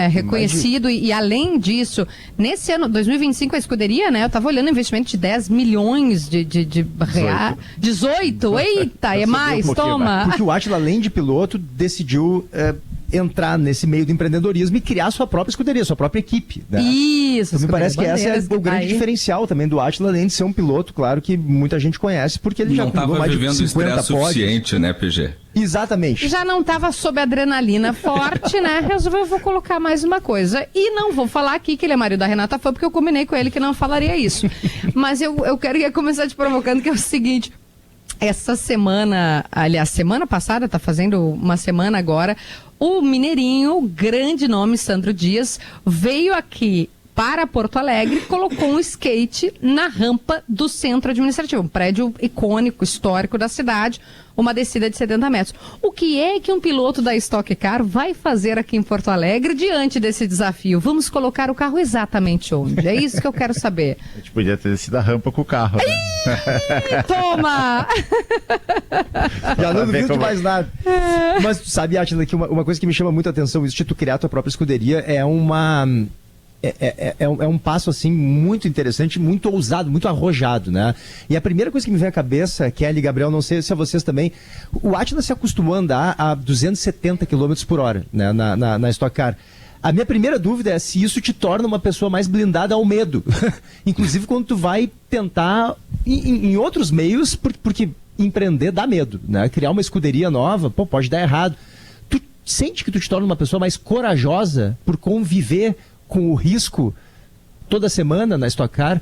reconhecido. E além disso, nesse ano, 2025, a escuderia, né? Eu tava olhando investimento de 10 milhões de reais. 18? Eita, é mais, toma! Porque o Átila, além de piloto, decidiu entrar nesse meio do empreendedorismo e criar sua própria escuderia, sua própria equipe. Né? Isso, então, me parece que esse é o grande diferencial também do Átila, além de ser um piloto, claro, que muita gente conhece, porque ele já acumulou mais de 50 pódios. Não estava vivendo estresse suficiente, né, PG? Exatamente. Já não estava sob adrenalina forte, né? Resolveu, vou colocar mais uma coisa. E não vou falar aqui que ele é marido da Renata Fã, porque eu combinei com ele que não falaria isso. Mas eu quero começar te provocando, que é o seguinte... Essa semana, aliás, semana passada, tá fazendo uma semana agora, o mineirinho, grande nome, Sandro Dias, veio aqui para Porto Alegre, colocou um skate na rampa do centro administrativo, um prédio icônico, histórico da cidade, uma descida de 70 metros. O que é que um piloto da Stock Car vai fazer aqui em Porto Alegre diante desse desafio? Vamos colocar o carro exatamente onde? É isso que eu quero saber. A gente podia ter descido a rampa com o carro. Né? Toma! Já não duvido de mais nada. Mas sabe, Átila, que uma coisa que me chama muito a atenção, isso de tu criar a tua própria escuderia, é um passo assim muito interessante, muito ousado, muito arrojado, né? E a primeira coisa que me vem à cabeça, Kelly e Gabriel, não sei se a vocês também, o Átila se acostumou a andar a 270 km por hora, né, na Stock Car. A minha primeira dúvida é se isso te torna uma pessoa mais blindada ao medo. Inclusive quando tu vai tentar em outros meios, porque empreender dá medo, né? Criar uma escuderia nova, pode dar errado. Tu sente que tu te torna uma pessoa mais corajosa por conviver com o risco toda semana na Stock Car?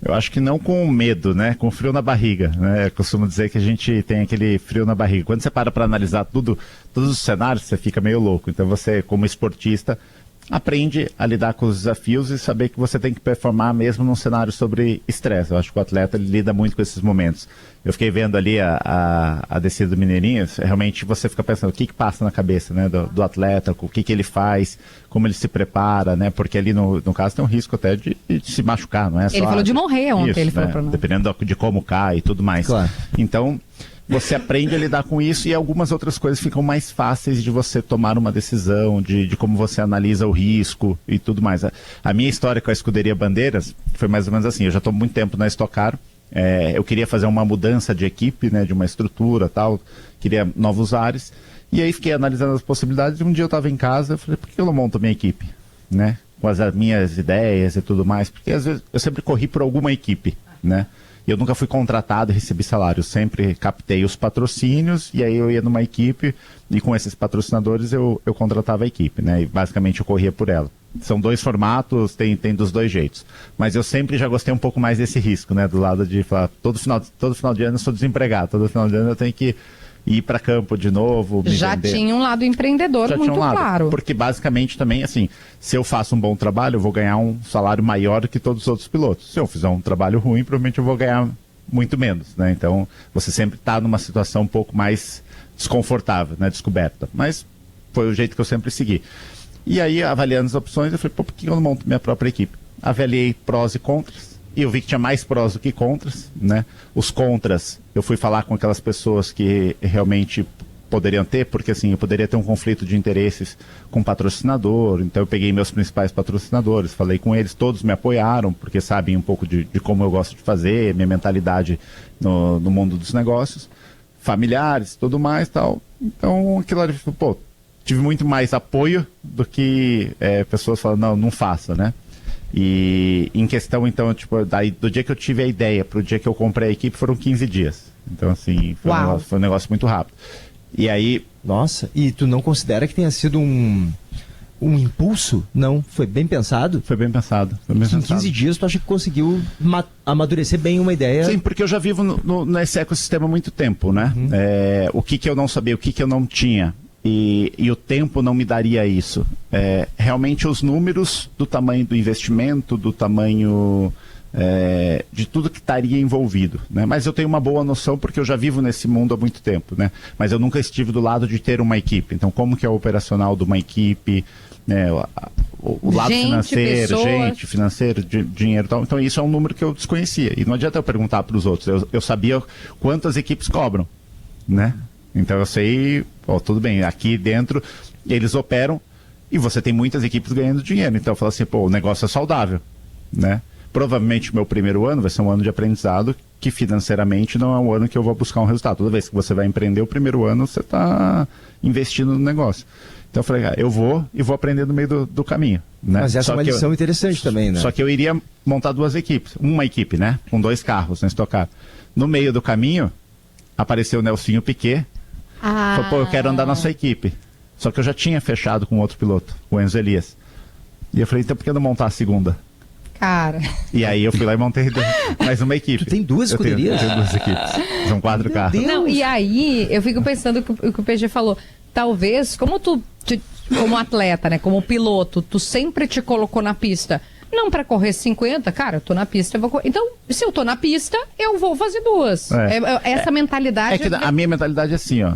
Eu acho que não com medo, né? Com frio na barriga, né? Eu costumo dizer que a gente tem aquele frio na barriga. Quando você para analisar todos os cenários, você fica meio louco. Então você, como esportista, aprende a lidar com os desafios e saber que você tem que performar mesmo num cenário sobre estresse. Eu acho que o atleta ele lida muito com esses momentos. Eu fiquei vendo ali a descida do Mineirinho, realmente você fica pensando o que passa na cabeça, né, do atleta, o que ele faz, como ele se prepara, né, porque ali no caso tem um risco até de se machucar, não é só... Ele falou de morrer ontem, ele falou pra nós. Dependendo de como cai e tudo mais. Claro. Então... você aprende a lidar com isso e algumas outras coisas ficam mais fáceis de você tomar uma decisão, de como você analisa o risco e tudo mais. A minha história com a escuderia Bandeiras foi mais ou menos assim, eu já estou muito tempo na Stock Car, eu queria fazer uma mudança de equipe, né, de uma estrutura tal, queria novos ares, e aí fiquei analisando as possibilidades e um dia eu estava em casa, eu falei, por que eu não monto minha equipe, né, com as minhas ideias e tudo mais, porque às vezes eu sempre corri por alguma equipe, né, e eu nunca fui contratado e recebi salário, eu sempre captei os patrocínios e aí eu ia numa equipe e com esses patrocinadores eu contratava a equipe, né? E basicamente eu corria por ela. São dois formatos, tem dos dois jeitos. Mas eu sempre já gostei um pouco mais desse risco, né? Do lado de falar, todo final de ano eu sou desempregado, todo final de ano eu tenho que ir para campo de novo, me já vender. Tinha um lado empreendedor já muito tinha um lado, claro. Porque basicamente também, assim, se eu faço um bom trabalho, eu vou ganhar um salário maior que todos os outros pilotos. Se eu fizer um trabalho ruim, provavelmente eu vou ganhar muito menos, né? Então, você sempre está numa situação um pouco mais desconfortável, né? Descoberta. Mas foi o jeito que eu sempre segui. E aí, avaliando as opções, eu falei, por que eu não monto minha própria equipe? Avaliei prós e contras. E eu vi que tinha mais prós do que contras, né? Os contras, eu fui falar com aquelas pessoas que realmente poderiam ter, porque assim, eu poderia ter um conflito de interesses com o patrocinador, então eu peguei meus principais patrocinadores, falei com eles, todos me apoiaram, porque sabem um pouco de como eu gosto de fazer, minha mentalidade no mundo dos negócios, familiares, tudo mais tal. Então, aquilo ali, pô, tive muito mais apoio do que pessoas falando, não faça, né? E em questão, então, tipo, daí, do dia que eu tive a ideia para o dia que eu comprei a equipe, foram 15 dias. Então, assim, foi um negócio muito rápido. E aí... Nossa, e tu não considera que tenha sido um impulso? Não, foi bem pensado? Foi bem pensado. Em 15 dias tu acha que conseguiu amadurecer bem uma ideia? Sim, porque eu já vivo nesse ecossistema há muito tempo, né? Uhum. O que eu não sabia, o que eu não tinha. E o tempo não me daria isso. Realmente os números do tamanho do investimento, do tamanho de tudo que estaria envolvido, né? Mas eu tenho uma boa noção porque eu já vivo nesse mundo há muito tempo, né? Mas eu nunca estive do lado de ter uma equipe. Então, como que é o operacional de uma equipe, né? O lado financeiro, financeiro, dinheiro e tal. Então, isso é um número que eu desconhecia. E não adianta eu perguntar para os outros. Eu sabia quantas equipes cobram, né? Então eu sei, tudo bem, aqui dentro eles operam E você tem muitas equipes ganhando dinheiro. Então, fala assim, pô, o negócio é saudável, né? Provavelmente o meu primeiro ano vai ser um ano de aprendizado que financeiramente não é um ano que eu vou buscar um resultado. Toda vez que você vai empreender o primeiro ano, você está investindo no negócio. Então eu falei, eu vou aprender no meio do caminho. Né? Mas essa é uma lição interessante também, né? Só que eu iria montar duas equipes. Uma equipe, né? Com 2 carros na Stock Car. No meio do caminho, apareceu o Nelsinho Piquet. Falou, pô, eu quero andar na sua equipe. Só que eu já tinha fechado com outro piloto, o Enzo Elias. E eu falei, então por que não montar a segunda? Cara. E aí eu fui lá e montei mais uma equipe. Tu tem 2 escuderias? Eu tenho 2 equipes. São 4 carros. Não, e aí eu fico pensando o que o PG falou. Talvez, como como atleta, né, como piloto, tu sempre te colocou na pista. Não para correr 50, cara, eu tô na pista, eu vou correr. Então, se eu tô na pista, eu vou fazer 2. Essa mentalidade... É que a minha mentalidade é assim, ó.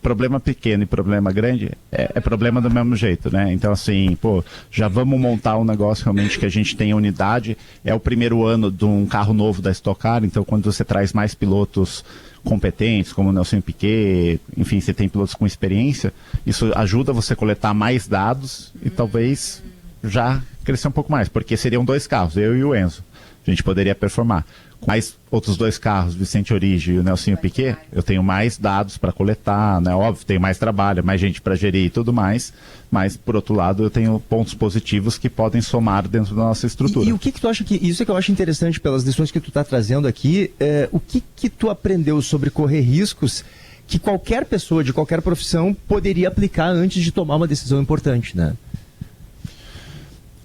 Problema pequeno e problema grande é problema do mesmo jeito, né? Então, assim, pô, já vamos montar um negócio realmente que a gente tenha unidade. É o primeiro ano de um carro novo da Stock Car, então quando você traz mais pilotos competentes, como o Nelson Piquet, enfim, você tem pilotos com experiência, isso ajuda você a coletar mais dados e talvez já crescer um pouco mais, porque seriam 2 carros, eu e o Enzo. A gente poderia performar. Com mais outros 2 carros, Vicente Origi e o Nelsinho Piquet, eu tenho mais dados para coletar, né? Óbvio, tenho mais trabalho, mais gente para gerir e tudo mais, mas, por outro lado, eu tenho pontos positivos que podem somar dentro da nossa estrutura. E o que tu acha que... Isso é que eu acho interessante pelas lições que tu está trazendo aqui. O que tu aprendeu sobre correr riscos que qualquer pessoa de qualquer profissão poderia aplicar antes de tomar uma decisão importante, né?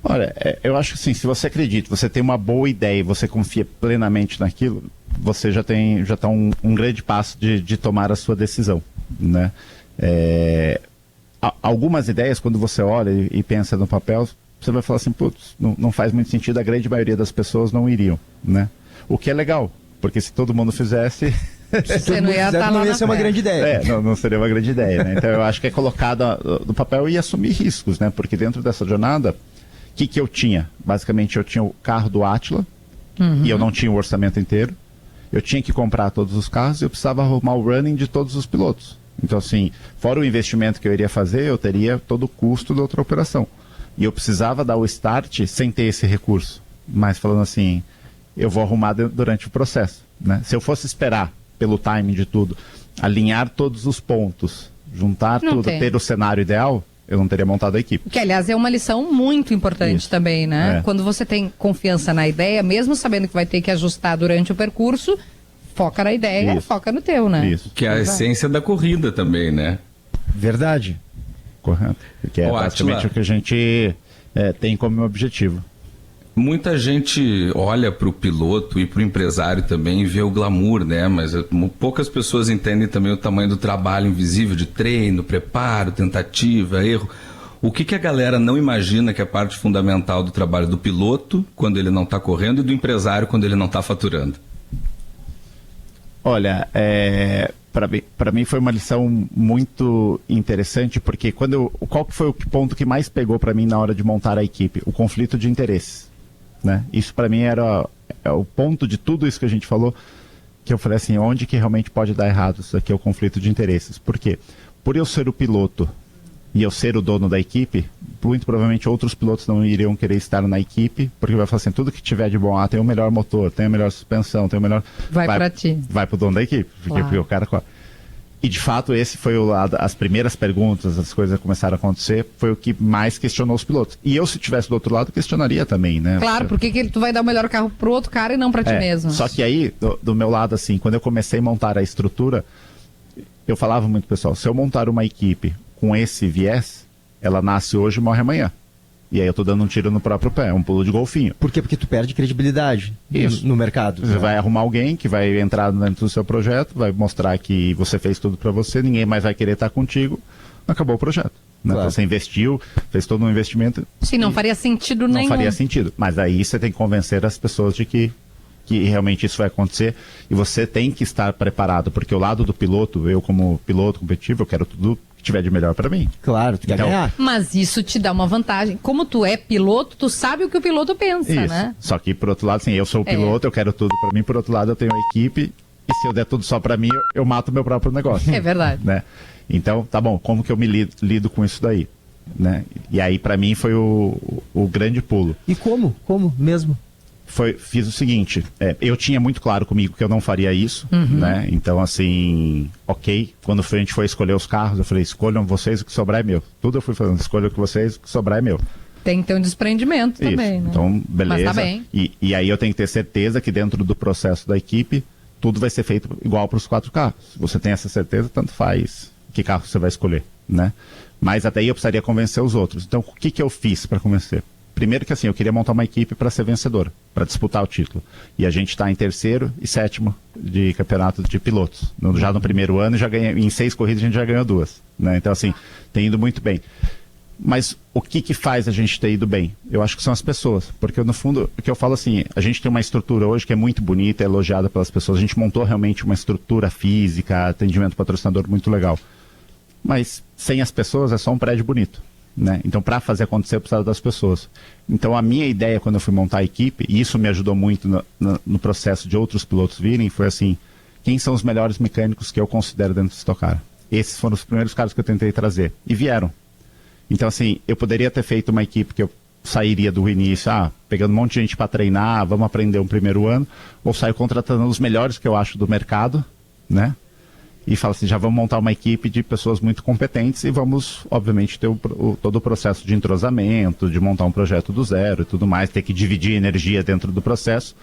Olha, eu acho que assim, se você acredita, você tem uma boa ideia e você confia plenamente naquilo, você já está um grande passo de tomar a sua decisão, né? Algumas ideias, quando você olha e pensa no papel, você vai falar assim, putz, não faz muito sentido, a grande maioria das pessoas não iriam, né? O que é legal, porque se todo mundo fizesse... Você não ia estar lá, não ia ser uma grande ideia. Não seria uma grande ideia, né? Então eu acho que é colocado no papel e assumir riscos, né? Porque dentro dessa jornada... O que eu tinha? Basicamente, eu tinha o carro do Átila, e eu não tinha o orçamento inteiro. Eu tinha que comprar todos os carros e eu precisava arrumar o running de todos os pilotos. Então, assim, fora o investimento que eu iria fazer, eu teria todo o custo da outra operação. E eu precisava dar o start sem ter esse recurso. Mas falando assim, eu vou arrumar durante o processo, né? Se eu fosse esperar pelo timing de tudo, alinhar todos os pontos, juntar tudo, ter o cenário ideal... eu não teria montado a equipe. Que, aliás, é uma lição muito importante também, né? Quando você tem confiança na ideia, mesmo sabendo que vai ter que ajustar durante o percurso, foca na ideia, foca no teu, né? Isso. Que é a essência da corrida também, né? Verdade. Correto. Porque é basicamente o que a gente tem como objetivo. Muita gente olha para o piloto e para o empresário também e vê o glamour, né? Mas poucas pessoas entendem também o tamanho do trabalho invisível de treino, preparo, tentativa, erro. O que a galera não imagina que é parte fundamental do trabalho do piloto quando ele não está correndo e do empresário quando ele não está faturando? Olha, para mim foi uma lição muito interessante, porque qual que foi o ponto que mais pegou para mim na hora de montar a equipe? O conflito de interesses. Né? Isso para mim era o ponto de tudo isso que a gente falou, que eu falei assim, onde que realmente pode dar errado? Isso aqui é o conflito de interesses. Por quê? Por eu ser o piloto e eu ser o dono da equipe, muito provavelmente outros pilotos não iriam querer estar na equipe, porque vai falar assim, tudo que tiver de bom, tem o melhor motor, tem a melhor suspensão, tem o melhor... Vai para ti. Vai para o dono da equipe, porque o cara... E de fato esse foi as primeiras perguntas, as coisas começaram a acontecer, foi o que mais questionou os pilotos. E eu, se estivesse do outro lado, questionaria também, né? Claro, porque tu vai dar o melhor carro pro outro cara e não para ti mesmo. Só que aí, do meu lado, assim, quando eu comecei a montar a estrutura, eu falava muito, pessoal, se eu montar uma equipe com esse viés, ela nasce hoje e morre amanhã. E aí eu tô dando um tiro no próprio pé, um pulo de golfinho. Por quê? Porque tu perde credibilidade no mercado. Você vai arrumar alguém que vai entrar dentro do seu projeto, vai mostrar que você fez tudo para você, ninguém mais vai querer estar contigo, acabou o projeto. Né? Claro. Você investiu, fez todo um investimento. Sim, não faria sentido nenhum. Não faria sentido. Mas aí você tem que convencer as pessoas de que realmente isso vai acontecer e você tem que estar preparado, porque o lado do piloto, eu como piloto competitivo, eu quero tudo que tiver de melhor para mim. Claro, tu quer ganhar. Mas isso te dá uma vantagem. Como tu é piloto, tu sabe o que o piloto pensa, né? Só que, por outro lado, assim, eu sou o piloto, eu quero tudo para mim, por outro lado, eu tenho a equipe, e se eu der tudo só para mim, eu mato o meu próprio negócio. É verdade. Né? Então, tá bom, como que eu me lido com isso daí? né? E aí, para mim, foi o grande pulo. E como? Como mesmo? Fiz o seguinte, eu tinha muito claro comigo que eu não faria isso, né? Então, assim, ok, quando a gente foi escolher os carros, eu falei, escolham vocês, o que sobrar é meu. Tudo eu fui fazendo, escolham vocês, o que sobrar é meu. Tem que ter um desprendimento Isso. também, né? Então, beleza. Mas tá bem. E aí eu tenho que ter certeza que dentro do processo da equipe, tudo vai ser feito igual para os 4 carros. Se você tem essa certeza, tanto faz que carro você vai escolher, né? Mas até aí eu precisaria convencer os outros. Então, o que eu fiz para convencer? Primeiro que assim, eu queria montar uma equipe para ser vencedora, para disputar o título. E a gente está em 3º e 7º de campeonato de pilotos. Já no primeiro ano, em 6 corridas a gente já ganhou 2. Né? Então assim, tem ido muito bem. Mas o que faz a gente ter ido bem? Eu acho que são as pessoas. Porque no fundo, o que eu falo assim, a gente tem uma estrutura hoje que é muito bonita, é elogiada pelas pessoas. A gente montou realmente uma estrutura física, atendimento patrocinador muito legal. Mas sem as pessoas é só um prédio bonito. Né? Então, para fazer acontecer, eu precisava das pessoas. Então, a minha ideia quando eu fui montar a equipe, e isso me ajudou muito no processo de outros pilotos virem, foi assim, quem são os melhores mecânicos que eu considero dentro do Stock Car? Esses foram os primeiros caras que eu tentei trazer. E vieram. Então, assim, eu poderia ter feito uma equipe que eu sairia do início, pegando um monte de gente para treinar, vamos aprender um primeiro ano, ou saio contratando os melhores que eu acho do mercado, né? E fala assim, já vamos montar uma equipe de pessoas muito competentes e vamos, obviamente, ter todo o processo de entrosamento, de montar um projeto do zero e tudo mais, ter que dividir energia dentro do processo.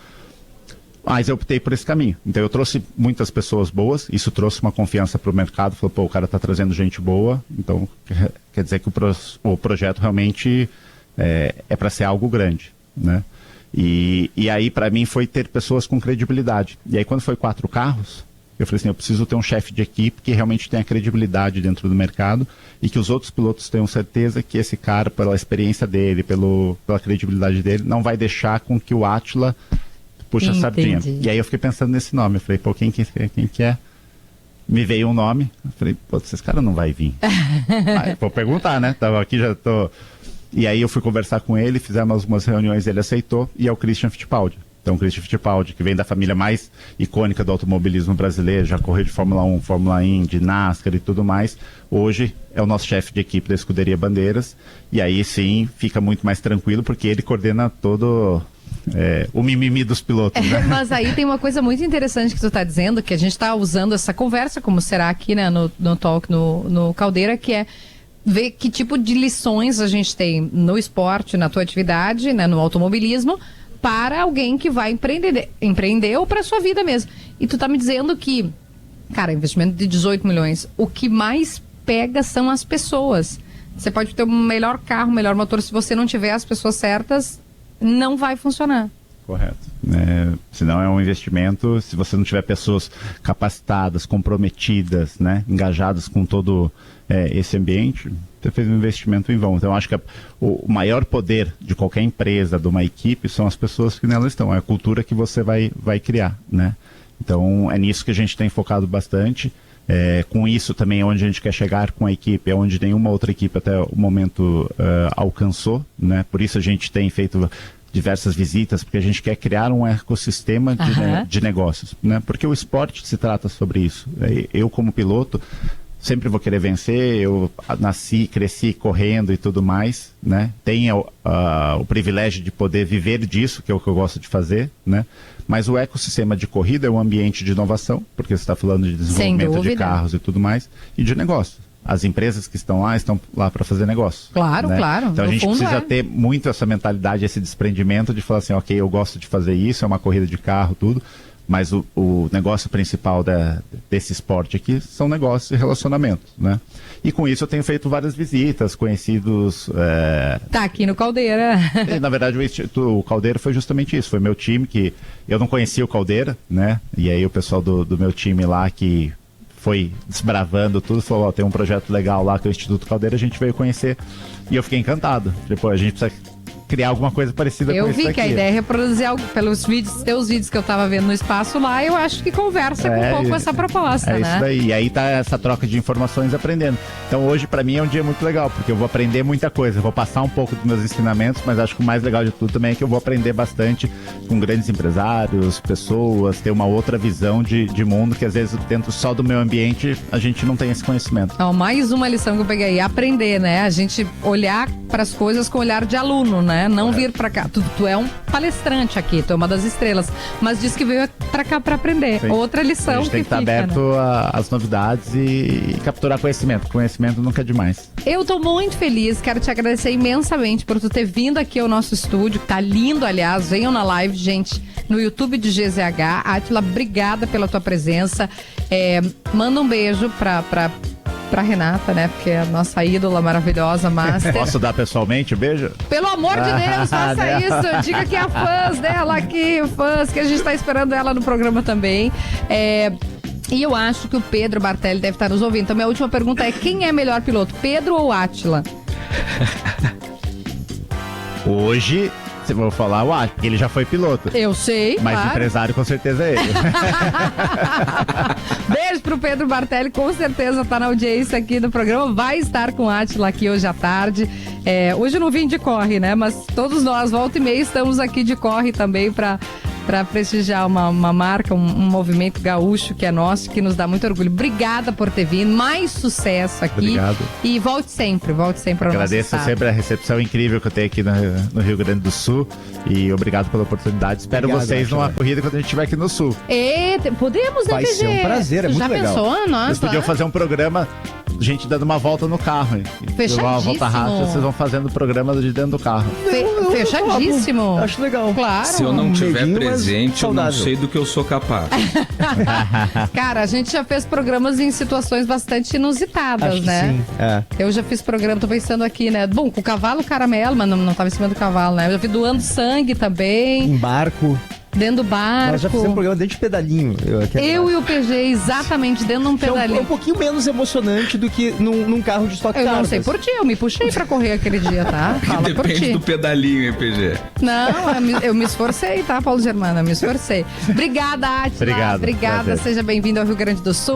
Mas eu optei por esse caminho. Então eu trouxe muitas pessoas boas, isso trouxe uma confiança para o mercado, falou, pô, o cara está trazendo gente boa, então quer dizer que o projeto realmente é para ser algo grande, né? E aí, para mim, foi ter pessoas com credibilidade. E aí, quando foi 4 carros, eu falei assim, eu preciso ter um chefe de equipe que realmente tenha credibilidade dentro do mercado e que os outros pilotos tenham certeza que esse cara, pela experiência dele, pela credibilidade dele, não vai deixar com que o Átila puxe a sardinha. E aí eu fiquei pensando nesse nome. Eu falei, pô, quem que é? Me veio um nome. Eu falei, pô, esse cara não vai vir. Vou perguntar, né? Tava aqui, já tô... E aí eu fui conversar com ele, fizemos algumas reuniões, ele aceitou, e é o Christian Fittipaldi. Então, o Christian Fittipaldi, que vem da família mais icônica do automobilismo brasileiro, já correu de Fórmula 1, Fórmula Indy, NASCAR e tudo mais, hoje é o nosso chefe de equipe da Escuderia Bandeiras, e aí sim, fica muito mais tranquilo, porque ele coordena todo o mimimi dos pilotos, né? Mas aí tem uma coisa muito interessante que tu está dizendo, que a gente está usando essa conversa, como será aqui, né, no Talk, no Caldeira, que é ver que tipo de lições a gente tem no esporte, na tua atividade, né, no automobilismo, para alguém que vai empreender ou para sua vida mesmo. E tu tá me dizendo que, cara, investimento de 18 milhões, o que mais pega são as pessoas. Você pode ter o melhor carro, o melhor motor, se você não tiver as pessoas certas, não vai funcionar. Correto. Senão é um investimento, se você não tiver pessoas capacitadas, comprometidas, né, engajadas com todo esse ambiente, você fez um investimento em vão. Então, eu acho que o maior poder de qualquer empresa, de uma equipe, são as pessoas que nela estão, é a cultura que você vai criar, né? Então, é nisso que a gente tem focado bastante. Com isso também é onde a gente quer chegar com a equipe, é onde nenhuma outra equipe até o momento alcançou, né? Por isso a gente tem feito diversas visitas, porque a gente quer criar um ecossistema de negócios, né? Porque o esporte se trata sobre isso. Eu, como piloto, sempre vou querer vencer, eu nasci, cresci correndo e tudo mais, né? Tenho o privilégio de poder viver disso, que é o que eu gosto de fazer, né? Mas o ecossistema de corrida é um ambiente de inovação, porque você está falando de desenvolvimento de carros e tudo mais, e de negócio. As empresas que estão lá para fazer negócio. Claro, né? claro. Então a gente precisa ter muito essa mentalidade, esse desprendimento de falar assim, ok, eu gosto de fazer isso, é uma corrida de carro, tudo, mas o negócio principal desse esporte aqui são negócios e relacionamentos, né? E com isso eu tenho feito várias visitas, conhecidos... Tá aqui no Caldeira. Na verdade, o Caldeira foi justamente isso, foi meu time que... Eu não conhecia o Caldeira, né? E aí o pessoal do meu time lá que foi desbravando tudo, falou, tem um projeto legal lá que é o Instituto Caldeira, a gente veio conhecer e eu fiquei encantado. Depois a gente precisa criar alguma coisa parecida Eu com isso vi aqui. que a ideia é reproduzir algo pelos teus vídeos que eu tava vendo no espaço lá, eu acho que conversa com um pouco essa proposta, é né? isso daí. E aí tá essa troca de informações aprendendo. Então hoje pra mim é um dia muito legal, porque eu vou aprender muita coisa. Eu vou passar um pouco dos meus ensinamentos, mas acho que o mais legal de tudo também é que eu vou aprender bastante com grandes empresários, pessoas, ter uma outra visão de mundo, que às vezes dentro só do meu ambiente a gente não tem esse conhecimento. Ó, mais uma lição que eu peguei aí, aprender, né? A gente olhar para as coisas com olhar de aluno, né? Não vir para cá. Tu é um palestrante aqui, tu é uma das estrelas, mas diz que veio para cá para aprender. Sim. Outra lição A gente tem que estar fica, aberto né? às novidades e capturar conhecimento. Conhecimento nunca é demais. Eu tô muito feliz, quero te agradecer imensamente por tu ter vindo aqui ao nosso estúdio, que tá lindo, aliás. Venham na live, gente, no YouTube de GZH. Átila, obrigada pela tua presença. Manda um beijo pra Renata, né? Porque é a nossa ídola maravilhosa, Master. Posso dar pessoalmente? Beijo? Pelo amor de Deus, faça isso. Diga que há fãs dela aqui, fãs, que a gente tá esperando ela no programa também. E eu acho que o Pedro Bartelli deve estar nos ouvindo. Então, minha última pergunta é: quem é melhor piloto, Pedro ou Átila? Hoje, eu vou falar o Átila, porque ele já foi piloto. Eu sei, Mas claro. empresário com certeza é ele. Beijo pro Pedro Bartelli, com certeza tá na audiência aqui do programa. Vai estar com a Átila aqui hoje à tarde. Hoje eu não vim de corre, né? Mas todos nós, volta e meia, estamos aqui de corre também pra prestigiar uma marca, um movimento gaúcho que é nosso, que nos dá muito orgulho. Obrigada por ter vindo, mais sucesso aqui. Obrigado. E volte sempre ao nosso Agradeço estado. sempre a recepção incrível que eu tenho aqui no Rio Grande do Sul e obrigado pela oportunidade. Espero Obrigado, vocês Átila. numa corrida quando a gente estiver aqui no Sul. Podemos, né, Vai PG? ser um prazer, é Tu muito já legal. pensou? Nossa, Vocês podiam fazer um programa, gente dando uma volta no carro. Hein? Uma volta rápida, vocês vão fazendo programas de dentro do carro. Fechadíssimo. Acho legal. Claro. Se eu não tiver medinho, mas presente, eu não saudável. sei do que eu sou capaz. Cara, a gente já fez programas em situações bastante inusitadas, Acho que né? sim. Eu já fiz programa, tô pensando aqui, né? Bom, com o cavalo caramelo, mas não tava em cima do cavalo, né? Eu já vi doando sangue também, Em barco. dentro do barco. Nós já fizemos um programa dentro de pedalinho. Eu e o PG, exatamente, dentro de um Que é pedalinho. um pouquinho menos emocionante do que num carro de estoque Eu car, não sei mas- por ti, eu me puxei pra correr aquele dia, tá? Fala por Depende ti. do pedalinho, hein, PG? Não, eu me esforcei, tá, Paulo Germano? Eu me esforcei. Obrigada, Átila. Obrigado, Obrigada, prazer. seja bem-vindo ao Rio Grande do Sul.